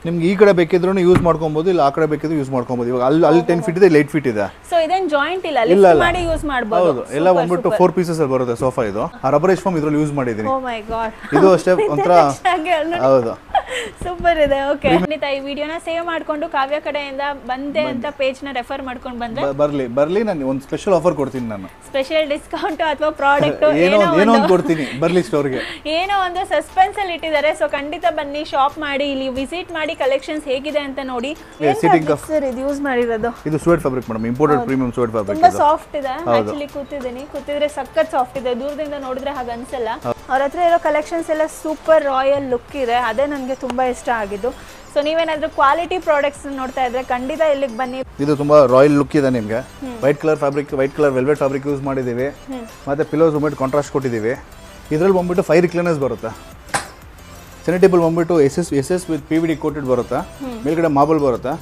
ನಿಮ್ಗೆ ಈ ಕಡೆ ಬೇಕಿದ್ರೂ ಯೂಸ್ ಮಾಡ್ಕೊಬಹುದು, ಇಲ್ಲ ಆ ಕಡೆ ಬೇಕಿದ್ರು ಯೂಸ್ ಮಾಡ್ಕೊಬಹುದು. ಇವಾಗ ಅಲ್ಲಿ 10 ಫೀಟ್ ಇದೆ, ಇಲ್ಲಿ 8 ಫೀಟ್ ಇದೆ. ಸೊ ಇದೇನ್ ಜಾಯಿಂಟ್ ಇಲ್ಲ, ಲಿಫ್ಟ್ ಮಾಡಿ ಯೂಸ್ ಮಾಡಬಹುದು. ಹೌದು, ಎಲ್ಲ ಬಂದ್ಬಿಟ್ಟು 4 ಪೀಸಸ್ ಅಲ್ಲಿ ಬರುತ್ತೆ ಸೋಫಾ. ಇದು ರಬ್ಬರೇಜ್ ಫೋಮ್ ಇದ್ರಲ್ಲಿ ಯೂಸ್ ಮಾಡಿದೀನಿ. ಓ ಮೈ ಗಾಡ್, ಇದು ಅಷ್ಟೇ ಒಂಥರ. ಹೌದು, ಸೂಪರ್ ಇದೆ. ಓಕೆ, ಖಂಡಿತ ಈ ವಿಡಿಯೋನ ಸೇವ್ ಮಾಡ್ಕೊಂಡು ಕಾವ್ಯ ಕಡೆಯಿಂದ ಬಂದೆ ಅಂತ ಪೇಜ್ ನ ರೆಫರ್ ಮಾಡ್ಕೊಂಡು ಬಂದ್ರೆ ಬರ್ಲಿ ನಾನು ಒಂದು ಸ್ಪೆಷಲ್ ಆಫರ್ ಕೊಡ್ತೀನಿ. ನಾನು ಸ್ಪೆಷಲ್ ಡಿಸ್ಕೌಂಟ್ ಅಥವಾ ಪ್ರಾಡಕ್ಟ್ ಏನೋ ಒಂದು ಕೊಡ್ತೀನಿ, ಬರ್ಲಿ ಸ್ಟೋರ್ಗೆ. ಏನೋ ಒಂದು ಸಸ್ಪೆನ್ಸ್ ಅಲ್ಲಿ ಇಟ್ಟಿದ್ದಾರೆ. ಸೊ ಖಂಡಿತ ಬನ್ನಿ, ಶಾಪ್ ಮಾಡಿ, ಇಲ್ಲಿ ವಿಸಿಟ್ ಮಾಡಿ, ಕಲೆಕ್ಷನ್ಸ್ ಹೇಗಿದೆ ಅಂತ ನೋಡಿ. ಸರ್ ಇದು ಯೂಸ್ ಮಾಡಿರೋದು ಇದು sweat fabric madam, imported premium sweat fabric. ತುಂಬಾ ಸಾಫ್ಟ್ ಇದೆ. ಆಕ್ಚುಲಿ ಕೂತಿದ್ರೆ ಸಖತ್ ಸಾಫ್ಟ್ ಇದೆ, ದೂರದಿಂದ ನೋಡಿದ್ರೆ ಹಾಗೆ ಅನ್ಸಲ್ಲ. ಅವ್ರ ಹತ್ರ ಇರೋ ಕಲೆಕ್ಷನ್ಸ್ ಎಲ್ಲ ಸೂಪರ್ ರಾಯಲ್ ಲುಕ್ ಇದೆ, ಅದೇ ನನಗೆ ತುಂಬಾ ಇಷ್ಟ ಆಗಿದ್ದು. ಸೊ ನೀವೇನಾದ್ರೂ ಕ್ವಾಲಿಟಿ ಪ್ರಾಡಕ್ಟ್ಸ್ ನೋಡ್ತಾ ಇದ್ರೆ ಖಂಡಿತ ಇಲ್ಲಿಗೆ ಬನ್ನಿ. ಇದು ತುಂಬಾ ರಾಯಲ್ ಲುಕ್ ಇದೆ ನಿಮಗೆ. White colour fabric, white colour velvet fabric use ಮಾಡಿದೀವಿ. ಮತ್ತೆ ಪಿಲೋಸ್ ಬಂದ್ಬಿಟ್ಟು ಕಾಂಟ್ರಾಸ್ಟ್ ಕೊಟ್ಟಿದ್ದೀವಿ. ಇದರಲ್ಲಿ ಬಂದ್ಬಿಟ್ಟು 5 ರಿಕ್ಲೈನರ್ಸ್ ಬರುತ್ತೆ. ಸೆಂಟರ್ ಟೇಬಲ್ ಬಂದ್ಬಿಟ್ಟು ಎಸ್ ವಿತ್ PVD ಕೋಟೆಡ್ ಬರುತ್ತೆ. ಮೇಲ್ಗಡೆ ಮಾರ್ಬಲ್ ಬರುತ್ತೆ.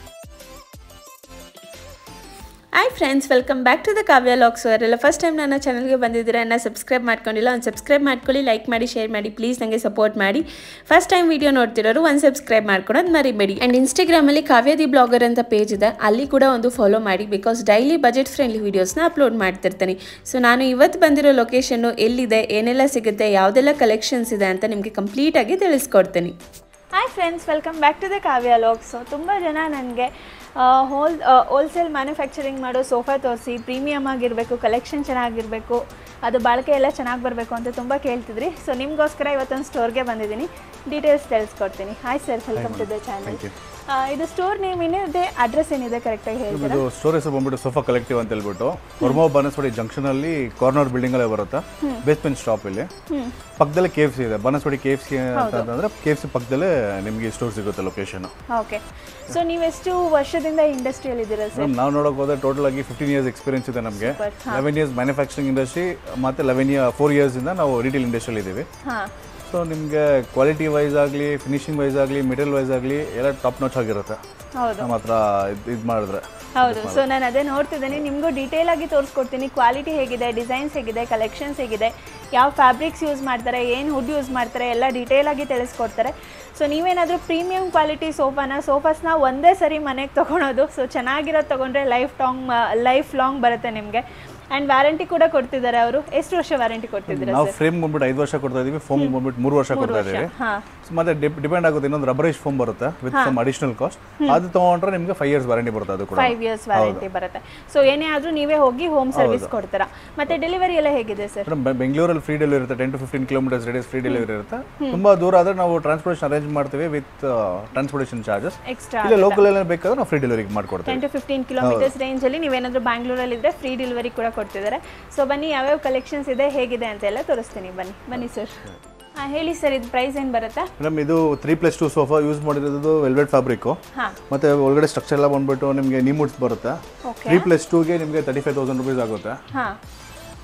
Hi friends, welcome back to the Kavya logs. ಅವರೆಲ್ಲ ಫಸ್ಟ್ ಟೈಮ್ ನನ್ನ ಚಾನಲ್ಗೆ ಬಂದಿದ್ದೀರಾ, ನನ್ನ ಸಬ್ಸ್ಕ್ರೈಬ್ ಮಾಡ್ಕೊಂಡಿಲ್ಲ, ಒಂದು ಸಬ್ಸ್ಕ್ರೈಬ್ ಮಾಡ್ಕೊಳ್ಳಿ, ಲೈಕ್ ಮಾಡಿ, ಶೇರ್ ಮಾಡಿ, ಪ್ಲೀಸ್ ನನಗೆ ಸಪೋರ್ಟ್ ಮಾಡಿ. ಫಸ್ಟ್ ಟೈಮ್ ವಿಡಿಯೋ ನೋಡ್ತಿರೋರು ಒಂದು ಸಬ್ಸ್ಕ್ರೈಬ್ ಮಾಡ್ಕೊಳೋದು ಮರಿಬೇಡಿ. ಆ್ಯಂಡ್ ಇನ್ಸ್ಟಾಗ್ರಾಮಲ್ಲಿ ಕಾವ್ಯ ದಿ ಬ್ಲಾಗರ್ ಅಂತ ಪೇಜ್ ಇದೆ, ಅಲ್ಲಿ ಕೂಡ ಒಂದು ಫಾಲೋ ಮಾಡಿ. ಬಿಕಾಸ್ ಡೈಲಿ ಬಜೆಟ್ ಫ್ರೆಂಡ್ಲಿ ವೀಡಿಯೋಸ್ನ ಅಪ್ಲೋಡ್ ಮಾಡ್ತಿರ್ತೀನಿ. ಸೊ ನಾನು ಇವತ್ತು ಬಂದಿರೋ ಲೊಕೇಶನ್ನು ಎಲ್ಲಿದೆ, ಏನೆಲ್ಲ ಸಿಗುತ್ತೆ, ಯಾವುದೆಲ್ಲ ಕಲೆಕ್ಷನ್ಸ್ ಇದೆ ಅಂತ ನಿಮಗೆ ಕಂಪ್ಲೀಟಾಗಿ ತಿಳಿಸ್ಕೊಡ್ತೀನಿ. Hi friends, welcome back to the Kavya logs. ತುಂಬ ಜನ ನನಗೆ ಹೋಲ್ಸೇಲ್ ಮ್ಯಾನುಫ್ಯಾಕ್ಚರಿಂಗ್ ಮಾಡೋ ಸೋಫಾ ತೋರಿಸಿ, ಪ್ರೀಮಿಯಮ್ ಆಗಿರಬೇಕು, ಕಲೆಕ್ಷನ್ ಚೆನ್ನಾಗಿರಬೇಕು, ಅದು ಬಾಳಿಕೆ ಎಲ್ಲ ಚೆನ್ನಾಗಿ ಬರಬೇಕು ಅಂತ ತುಂಬ ಕೇಳ್ತಿದ್ರಿ. ಸೊ ನಿಮಗೋಸ್ಕರ ಇವತ್ತೊಂದು ಸ್ಟೋರ್ಗೆ ಬಂದಿದ್ದೀನಿ, ಡೀಟೇಲ್ಸ್ ತಿಳಿಸ್ಕೊಡ್ತೀನಿ. Hi sir, welcome to the channel. ಇದು ಸ್ಟೋರ್ ನೇಮ್ ಏನಿದೆ, ಅಡ್ರೆಸ್ ಏನಿದೆ ಕರೆಕ್ಟಾಗಿ ಹೇಳ್ತೀರಾ? ಇದು ಸ್ಟೋರ್ ಹೆಸರು ಬಂದ್ಬಿಟ್ಟು ಸೋಫಾ ಕಲೆಕ್ಟಿವ್ ಅಂತ ಹೇಳ್ಬಿಟ್ಟು ವರ್ಮೋ ಬನಸ್ವಾಡಿ ಜಂಕ್ಷನ್ ಅಲ್ಲಿ ಕಾರ್ನರ್ ಬಿಲ್ಡಿಂಗ್ ಅಲ್ಲೇ ಬರುತ್ತೆ. ಬೇಸ್ಮೆಂಟ್ ಸ್ಟಾಪ್ ಇಲ್ಲಿ ಪಕ್ಕದಲ್ಲೇ KFC ಇದೆ. ಬನಸ್ವಾಡಿ KFC ಅಂತಂದ್ರೆ KFC ಪಕ್ಕದಲ್ಲೇ ನಿಮಗೆ ಸ್ಟೋರ್ ಸಿಗುತ್ತೆ ಲೊಕೇಶನ್. ಓಕೆ, ಸೊ ನೀವೆಷ್ಟು ವರ್ಷದಿಂದ ಇಂಡಸ್ಟ್ರಿಯಲ್ಲಿ ಇದ್ದೀರಾ ಸರ್? ನಾವು ನೋಡೋಕೆ ಹೋದ್ರೆ ಟೋಟಲ್ ಆಗಿ 15 ಇಯರ್ಸ್ ಎಕ್ಸ್ಪೀರಿಯನ್ಸ್ ಇದೆ ನಮಗೆ. 11 ಇಯರ್ಸ್ ಮ್ಯಾನುಫ್ಯಾಕ್ಚರಿಂಗ್ ಇಂಡಸ್ಟ್ರಿ, ಮತ್ತೆ 4 ಇಯರ್ಸ್ ಇಂದ ನಾವು ರಿಟೇಲ್ ಇಂಡಸ್ಟ್ರಿಯಲ್ಲಿ ಇದ್ದೀವಿ. ಸೊ ನಿಮಗೆ ಕ್ವಾಲಿಟಿ ವೈಸ್ ಆಗಲಿ, ಫಿನಿಶಿಂಗ್ ವೈಸ್ ಆಗಲಿ, ಮೆಟೀರಿಯಲ್ ವೈಸ್ ಆಗಲಿ ಎಲ್ಲ ಟಾಪ್ ನಾಚ್ ಆಗಿರುತ್ತೆ ನಮ್ಮ ಹತ್ರ ಇದು ಮಾಡಿದ್ರೆ. ಹೌದು, ಸೊ ನಾನು ಅದೇ ನೋಡ್ತಿದ್ದೀನಿ. ನಿಮಗೂ ಡೀಟೇಲ್ ಆಗಿ ತೋರಿಸ್ಕೊಡ್ತೀನಿ, ಕ್ವಾಲಿಟಿ ಹೇಗಿದೆ, ಡಿಸೈನ್ಸ್ ಹೇಗಿದೆ, ಕಲೆಕ್ಷನ್ಸ್ ಹೇಗಿದೆ, ಯಾವ ಫ್ಯಾಬ್ರಿಕ್ಸ್ ಯೂಸ್ ಮಾಡ್ತಾರೆ, ಏನು ವುಡ್ ಯೂಸ್ ಮಾಡ್ತಾರೆ, ಎಲ್ಲ ಡೀಟೇಲ್ ಆಗಿ ತಿಳಿಸ್ಕೊಡ್ತಾರೆ. ಸೊ ನೀವೇನಾದರೂ ಪ್ರೀಮಿಯಂ ಕ್ವಾಲಿಟಿ ಸೋಫಾಸ್ನ ಒಂದೇ ಸರಿ ಮನೆಗೆ ತೊಗೊಳೋದು, ಸೊ ಚೆನ್ನಾಗಿರೋದು ತೊಗೊಂಡ್ರೆ ಲೈಫ್ ಲಾಂಗ್ ಬರುತ್ತೆ ನಿಮಗೆ. ಆ್ಯಂಡ್ ವ್ಯಾರಂಟಿ ಕೂಡ ಕೊಡ್ತಿದ್ದಾರೆ ಅವರು. ಎಷ್ಟು ವರ್ಷ ವ್ಯಾರಂಟಿ ಕೊಡ್ತಿದ್ದಾರೆ? ನಾವು ಫ್ರೇಮ್ ಬಂದ್ಬಿಟ್ಟು 5 ವರ್ಷ ಕೊಡ್ತಾ ಇದೀವಿ, ಫೋಮ್ ಬಂದ್ಬಿಟ್ಟು 3 ವರ್ಷ ಕೊಡ್ತಾ ಇದೀವಿ. ಮತ್ತೆ ಡಿಪೆಂಡ್ ಆಗುತ್ತೆ, ಇನ್ನೊಂದು ರಬ್ಬರೇಜ್ ಫೋಮ್ ಬರುತ್ತೆ ವಿತ್ ಸಮ್ ಅಡಿಷನಲ್ ಕಾಸ್ಟ್. ಅದು ತಗೊಂಡ್ರೆ ನಿಮಗೆ 5 ಇಯರ್ಸ್ ವ್ಯಾರಂಟಿ ಬರುತ್ತೆ. ಅದು ಕೂಡ 5 ಇಯರ್ಸ್ ವ್ಯಾರಂಟಿ ಬರುತ್ತೆ. ಸೊ ಏನೇ ಆದ್ರೂ ನೀವೇ ಹೋಗಿ ಹೋಮ್ ಸರ್ವಿಸ್ ಕೊಡ್ತೀರಾ. ಮತ್ತೆ ಡೆಲಿವರಿ ಎಲ್ಲ ಹೇಗಿದೆ ಸರ್? ಬೆಂಗಳೂರಲ್ಲಿ ಫ್ರೀ ಡೆಲಿವರಿ ಇರುತ್ತೆ, 10 to 15 kilometres radius free delivery ಇರುತ್ತೆ. ತುಂಬಾ ದೂರ ಆದ್ರೆ ನಾವು ಟ್ರಾನ್ಸ್ಪೋರ್ಟೇಷನ್ ಅರೇಂಜ್ ಮಾಡ್ತೀವಿ ವಿತ್ ಟ್ರಾನ್ಸ್ಪೋರ್ಟೇಷನ್ ಚಾರ್ಜಸ್. ಇಲ್ಲ ಲೋಕಲ್ ಎಲ್ಲ ಬೇಕಾದ್ರೆ ನಾವು ಫ್ರೀ ಡೆಲಿವರಿ ಮಾಡ್ಕೊಡ್ತೀವಿ. 10 to 15 ಕಿಲೋಮೀಟರ್ಸ್ ರೇಂಜ್ ಅಲ್ಲಿ ನೀವೇನಾದ್ರೂ ಬ್ಯಾಂಗ್ಳೂರಲ್ಲಿ ಇದ್ರೆ ಫ್ರೀ ಡೆಲಿವರಿ ಕೂಡ ಕೊಡ್ತಿದ್ದಾರೆ. ಸೊ ಬನ್ನಿ, ಯಾವ್ಯಾವ ಕಲೆಕ್ಷನ್ಸ್ ಇದೆ, ಹೇಗಿದೆ ಅಂತ ಎಲ್ಲ ತೋರಿಸ್ತೀನಿ. ಬನ್ನಿ ಸರ್. ಹೇಳಿ ಸರ್, ಇದು ಪ್ರೈಸ್ ಏನು ಬರುತ್ತೆ? ಮೇಡಮ್ ಇದು 3+2 ಸೋಫಾ ಯೂಸ್ ಮಾಡಿರೋದು ವೆಲ್ವೆಟ್ ಫ್ಯಾಬ್ರಿಕ್. ಮತ್ತೆ ಒಳಗಡೆ ಸ್ಟ್ರಕ್ಚರ್ ಎಲ್ಲ ಬಂದ್ಬಿಟ್ಟು ನಿಮಗೆ ನೀಮುಡ್ಸ್ ಬರುತ್ತೆ. 3+2ಗೆ ನಿಮಗೆ 35,000 ರೂಪೀಸ್ ಆಗುತ್ತೆ.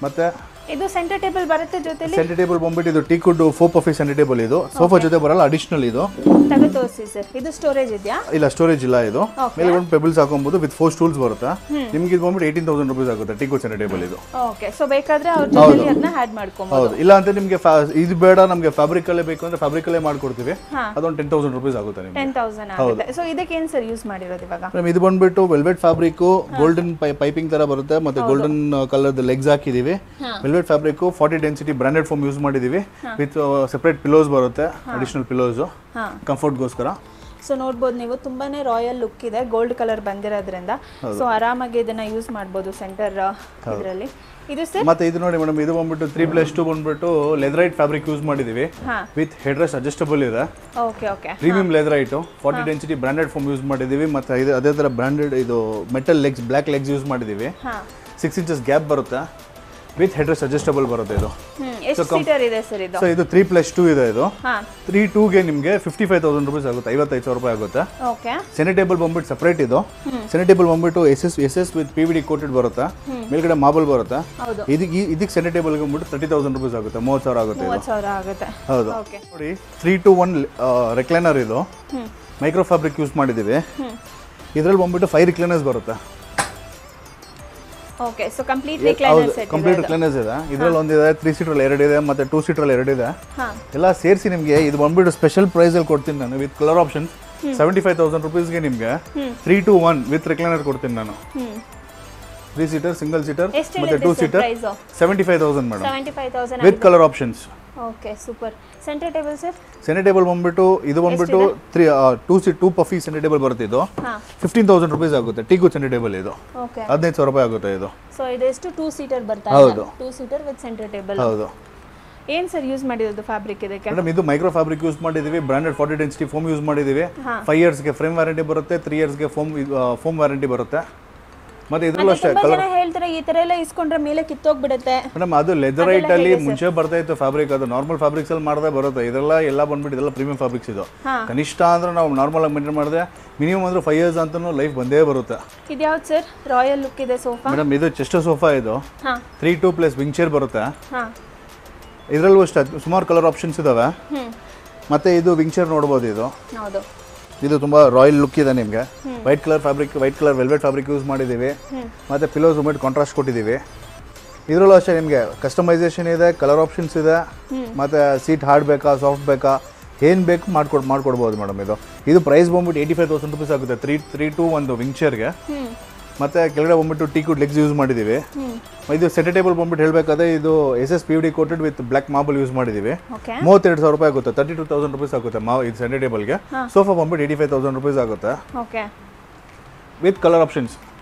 ಮತ್ತೆ ಇದು ಸೆಂಟರ್ ಟೇಬಲ್ ಬರುತ್ತೆ ಜೊತೆಲಿ. ಸೆಂಟರ್ ಟೇಬಲ್ ಬಂದ್ಬಿಟ್ಟು ಇದು ಟೀಕುಡ್ 4 ಪಫಿ ಸೆಂಟರ್ ಟೇಬಲ್. ಇದು ಸೋಫಾ ಜೊತೆ ಬರಲ್ಲ, ಅಡಿಷನಲ್ ಇದು. ತಗೋ ತೋರಿಸಿ ಸರ್. ಇದು ಸ್ಟೋರೇಜ್ ಇದೆಯಾ? ಇಲ್ಲ, ಸ್ಟೋರೇಜ್ ಇಲ್ಲ. ಇದು ಮೇಲೆ ಒಂದು ಪೆಬಲ್ಸ್ ಹಾಕೊಂಬೋದು ವಿತ್ 4 ಸ್ಟೂಲ್ಸ್ ಬರುತ್ತೆ. ನಿಮಗೆ ಇದು ಬಂದ್ಬಿಟ್ಟು 18,000 ರೂಪೀಸ್ ಆಗುತ್ತೆ ಟೀಕುಡ್ ಸೆಂಟರ್ ಟೇಬಲ್ ಇದು. ಓಕೆ, ಸೊ ಬೇಕಾದ್ರೆ ಅವ್ರ ಜೊತೆಲಿ ಅದನ್ನ ಆಡ್ ಮಾಡ್ಕೊಬಹುದು. ಹೌದು, ಇಲ್ಲ ಅಂತ ನಿಮಗೆ ಇದು ಬೇಡ, ನಮಗೆ ಫ್ಯಾಬ್ರಿಕ್ ಅಲ್ಲೇ ಬೇಕು ಅಂದ್ರೆ ಫ್ಯಾಬ್ರಿಕ್ ಅಲ್ಲೇ ಮಾಡ್ಕೊಡ್ತೀವಿ. ಅದೊಂದು 10,000 ರೂಪೀಸ್ ಆಗುತ್ತೆ ನಿಮಗೆ. 10,000 ಆಗುತ್ತೆ. ಸೊ ಇದಕ್ಕೆ ಏನು ಸರ್ ಯೂಸ್ ಮಾಡಿರೋದು ಇವಾಗ? ಮೇಡಮ್ ಇದು ಬಂದ್ಬಿಟ್ಟು ವೆಲ್ವೆಟ್ ಫ್ಯಾಬ್ರಿಕ್, ಗೋಲ್ಡನ್ ಪೈಪಿಂಗ್ ತರ ಬರುತ್ತೆ. ಮತ್ತೆ ಗೋಲ್ಡನ್ ಕಲರ್ ಲೆಗ್ಸ್ ಹಾಕಿದೀವಿ. Velvet fabric 40 density branded foam use ಮಾಡಿದೀವಿ ವಿತ್ ಸೆಪರೇಟ್ ಪಿಲೋಸ್ ಬರುತ್ತೆ, ಅಡಿಷನಲ್ ಪಿಲೋಸ್ ಕಂಫರ್ಟ್ಗೋಸ್ಕರ. ಸೊ ನೋಡ್ಬೋದು ನೀವು, ತುಂಬಾನೇ ರಾಯಲ್ ಲುಕ್ ಇದೆ, ಗೋಲ್ಡ್ ಕಲರ್ ಬಂದಿರೋದ್ರಿಂದ. ಸೊ ಆರಾಮಾಗಿ ಇದನ್ನ ಯೂಸ್ ಮಾಡಬಹುದು ಸೆಂಟರ್ ಇದರಲ್ಲಿ. ಇದು ಸರ್ ಮತ್ತೆ ಇದು ನೋಡಿ ಮೇಡಮ್, ಇದು ಬಂದ್ಬಿಟ್ಟು 3+2 ಬಂದ್ಬಿಟ್ಟು ಲೆದರೈಟ್ ಫ್ಯಾಬ್ರಿಕ್ ಯೂಸ್ ಮಾಡಿದೀವಿ ವಿತ್ ಹೆಡ್ ರೆಸ್ಟ್ ಅಡ್ಜಸ್ಟಬಲ್ ಇದೆ. Okay, premium leatherite 40 density branded foam use ಮಾಡಿದೀವಿ. ಮತ್ತೆ ಅದೇ ತರ ಬ್ರಾಂಡೆಡ್ ಇದು metal legs, black legs use ಮಾಡಿದೀವಿ. 6 ಇಂಚಸ್ ಗ್ಯಾಪ್ ಬರುತ್ತೆ ವಿತ್ ಹೆಡ್ ರೆಸ್ಟ್ ಅಡ್ಜಸ್ಟಬಲ್ ಬರುತ್ತೆ. ಇದು ಎಷ್ಟು ಸೀಟರ್ ಇದೆ ಸರ್ ಇದು? ಸೊ ಇದು 3+2 ಇದೆ. ಇದು 3+2ಗೆ ನಿಮಗೆ 55,000 ರೂಪೀಸ್ ಆಗುತ್ತೆ, 55,000 ರೂಪಾಯಿ ಆಗುತ್ತೆ. ಓಕೆ, ಸೆಂಟರ್ ಟೇಬಲ್ ಬಂದ್ಬಿಟ್ಟು ಸೆಪರೇಟ್. ಇದು ಸೆಂಟರ್ ಟೇಬಲ್ ಬಂದ್ಬಿಟ್ಟು ಎಸ್ ವಿತ್ PVD ಕೋಟೆಡ್ ಬರುತ್ತೆ. ಮೇಲ್ಗಡೆ ಮಾರ್ಬಲ್ ಬರುತ್ತೆ. ಇದಕ್ಕೆ ಸೆಂಟರ್ ಟೇಬಲ್ ಬಂದ್ಬಿಟ್ಟು 30,000 ರೂಪೀಸ್ ಆಗುತ್ತೆ, 30,000 ಆಗುತ್ತೆ. 30,000 ಆಗುತ್ತೆ. ಹೌದು ನೋಡಿ, 3-to-1 ರೆಕ್ಲೈನರ್. ಇದು ಮೈಕ್ರೋ ಫ್ಯಾಬ್ರಿಕ್ ಯೂಸ್ ಮಾಡಿದೀವಿ. ಇದರಲ್ಲಿ ಬಂದ್ಬಿಟ್ಟು 5 ರಿಕ್ಲೈನರ್ಸ್ ಬರುತ್ತೆ. Okay, so complete recliner set ಇದೆ. ಕಂಪ್ಲೀಟ್ ರಿಕ್ಲೈನರ್ಸ್ ಇದೆ. ಇದರಲ್ಲಿ ಒಂದಿದೆ, 3 ಸೀಟರ್ 2 ಇದೆ, ಮತ್ತೆ 2 ಸೀಟರ್ 2 ಇದೆ. ಎಲ್ಲ ಸೇರಿಸಿ ನಿಮಗೆ ಇದು ಬಂದ್ಬಿಟ್ಟು ಸ್ಪೆಷಲ್ ಪ್ರೈಸ್ ಅಲ್ಲಿ ಕೊಡ್ತೀನಿ ನಾನು ವಿತ್ ಕಲರ್ ಆಪ್ಷನ್ 75,000 ರುಪೀಸ್ಗೆ ನಿಮಗೆ 3-2-1 ವಿತ್ ರಿಕ್ಲೈನರ್ ಕೊಡ್ತೀನಿ ನಾನು. 3 ಸೀಟರ್, ಸಿಂಗಲ್ ಸೀಟರ್ ಮತ್ತೆ 2 seater 75,000 madam 75,000 with colour options. Okay super. Centre table sir? Centre table ಬಂದ್ಬಿಟ್ಟು ಇದು ಬಂದ್ಬಿಟ್ಟು 2 ಪಫಿ ಸೆಂಟರ್ ಟೇಬಲ್ ಬರುತ್ತೆ. ಇದು 15,000 ರುಪೀಸ್ ಆಗುತ್ತೆ. ಟೀಕು ಸೆಂಟರ್ ಟೇಬಲ್ ಇದು 15,000 ರೂಪಾಯಿ ಆಗುತ್ತೆ ಇದು. ಸೊ ಇದು ಎಷ್ಟು 2 ಸೀಟರ್ ಬರ್ತಾ ಇದೆ? ಹೌದು, 2 ಸೀಟರ್ ವಿತ್ ಸೆಂಟರ್ ಟೇಬಲ್. ಹೌದು. ಏನ್ ಸರ್ ಯೂಸ್ ಮಾಡಿರೋದು ಫ್ಯಾಬ್ರಿಕ್ ಇದಕ್ಕೆ? ಮೇಡಮ್ ಇದು ಮೈಕ್ರೋ ಫ್ಯಾಬ್ರಿಕ್ ಯೂಸ್ ಮಾಡಿದೀವಿ. ಬ್ರಾಂಡೆಡ್ 40 ಡೆನ್ಸಿಟಿ ಫೋಮ್ ಯೂಸ್ ಮಾಡಿದೀವಿ. 5 ಇಯರ್ಸ್ಗೆ ಫ್ರೇಮ್ ವಾರಂಟಿ ಬರುತ್ತೆ, 3 ಇಯರ್ಸ್ಗೆ ಫೋಮ್ ವಾರಂಟಿ ಬರುತ್ತೆ. ಮತ್ತೆ ಇದ್ರಲ್ಲೂ ಅಷ್ಟೇ ಕಲರ್ ಹೇಳ್ತಾರೆ ಈ ತರ ಎಲ್ಲ ಇಸ್ಕೊಂಡ್ರೆ ಮೇಲೆ ಕಿತ್ತೋಗ್ಬಿಡುತ್ತೆ. ಮೇಡಮ್ ಅದು ಲೆದರೈಟ್ ಅಲ್ಲಿ ಮುಂಚೆ ಬರ್ತಾ ಇತ್ತು ಫ್ಯಾಬ್ರಿಕ್. ಅದು ನಾರ್ಮಲ್ ಫ್ಯಾಬ್ರಿಕ್ಸ್ ಅಲ್ಲಿ ಮಾಡದೆ ಬರುತ್ತೆ. ಎಲ್ಲ ಬಂದ್ಬಿಟ್ಟು ಇದೆಲ್ಲ ಪ್ರೀಮಿಯಂ ಫ್ಯಾಬ್ರಿಕ್ಸ್ ಇದು. ಕನಿಷ್ಠ ಅಂದ್ರೆ ನಾವು ನಾರ್ಮಲ್ ಆಗಿ ಮೇಂಟೈನ್ ಮಾಡಿದ್ರೆ ಮಿನಿಮಮ್ ಅಂದ್ರೆ 5 ಇಯರ್ಸ್ ಅಂತಾನು ಲೈಫ್ ಬಂದೇ ಬರುತ್ತೆ. ಇದು ಯಾವ್ದು ಸರ್? ರಾಯಲ್ ಲುಕ್ ಇದೆ ಸೋಫಾ. ಮೇಡಮ್ ಇದು ಚೆಸ್ಟ್ ಸೋಫಾ. ಇದು 3-2 ಪ್ಲಸ್ ವಿಂಗ್ ಚೇರ್ ಬರುತ್ತೆ. ಇದರಲ್ಲೂ ಅಷ್ಟೇ ಸುಮಾರು ಕಲರ್ ಆಪ್ಷನ್ಸ್ ಇದಾವೆ. ಮತ್ತೆ ಇದು ವಿಂಗ್ ಚೇರ್ ನೋಡಬಹುದು. ಇದು ತುಂಬಾ ರಾಯಲ್ ಲುಕ್ ಇದೆ ನಿಮಗೆ. White colour fabric, white colour velvet fabric use ಮಾಡಿದ್ದೀವಿ. ಮತ್ತೆ ಪಿಲೋಸ್ ರೂಮೇಟ್ ಕಾಂಟ್ರಾಸ್ಟ್ ಕೊಟ್ಟಿದ್ದೀವಿ. ಇದರಲ್ಲೂ ಅಷ್ಟೇ ನಿಮಗೆ ಕಸ್ಟಮೈಸೇಷನ್ ಇದೆ, ಕಲರ್ ಆಪ್ಷನ್ಸ್ ಇದೆ. ಮತ್ತೆ ಸೀಟ್ ಹಾರ್ಡ್ ಬೇಕಾ ಸಾಫ್ಟ್ ಬೇಕಾ ಏನು ಬೇಕು ಮಾಡ್ಕೊಡ್ಬೋದು ಮೇಡಮ್. ಇದು ಪ್ರೈಸ್ ಬಂದ್ಬಿಟ್ಟು 85,000 ರುಪೀಸ್ ಆಗುತ್ತೆ 3-2-1 ವಿಂಗ್ ಚೇರ್ಗೆ. ಮತ್ತೆ ಕೆಳಗಡೆ ಬಂದ್ಬಿಟ್ಟು ಟೀಕುಡ್ ಲೆಗ್ಸ್ ಯೂಸ್ ಮಾಡಿದ್ದೀವಿ. ಇದು ಸೆಂಟರ್ ಟೇಬಲ್ ಬಂದ್ಬಿಟ್ಟು ಹೇಳಬೇಕಾದ್ರೆ ಇದು SSPVD coated with black marble use ಮಾಡಿದ್ದೀವಿ. 32,000 ರೂಪಾಯಿ ಆಗುತ್ತೆ. 32,000 ರುಪೀಸ್ ಆಗುತ್ತೆ ಇದು ಸೆಂಟರ್ ಟೇಬಲ್ಗೆ. ಸೋಫಾ ಬಂದ್ಬಿಟ್ಟು 85,000 ರುಪೀಸ್ ಆಗುತ್ತೆ ವಿತ್ ಕಲರ್ ಆಪ್ಷನ್ಸ್.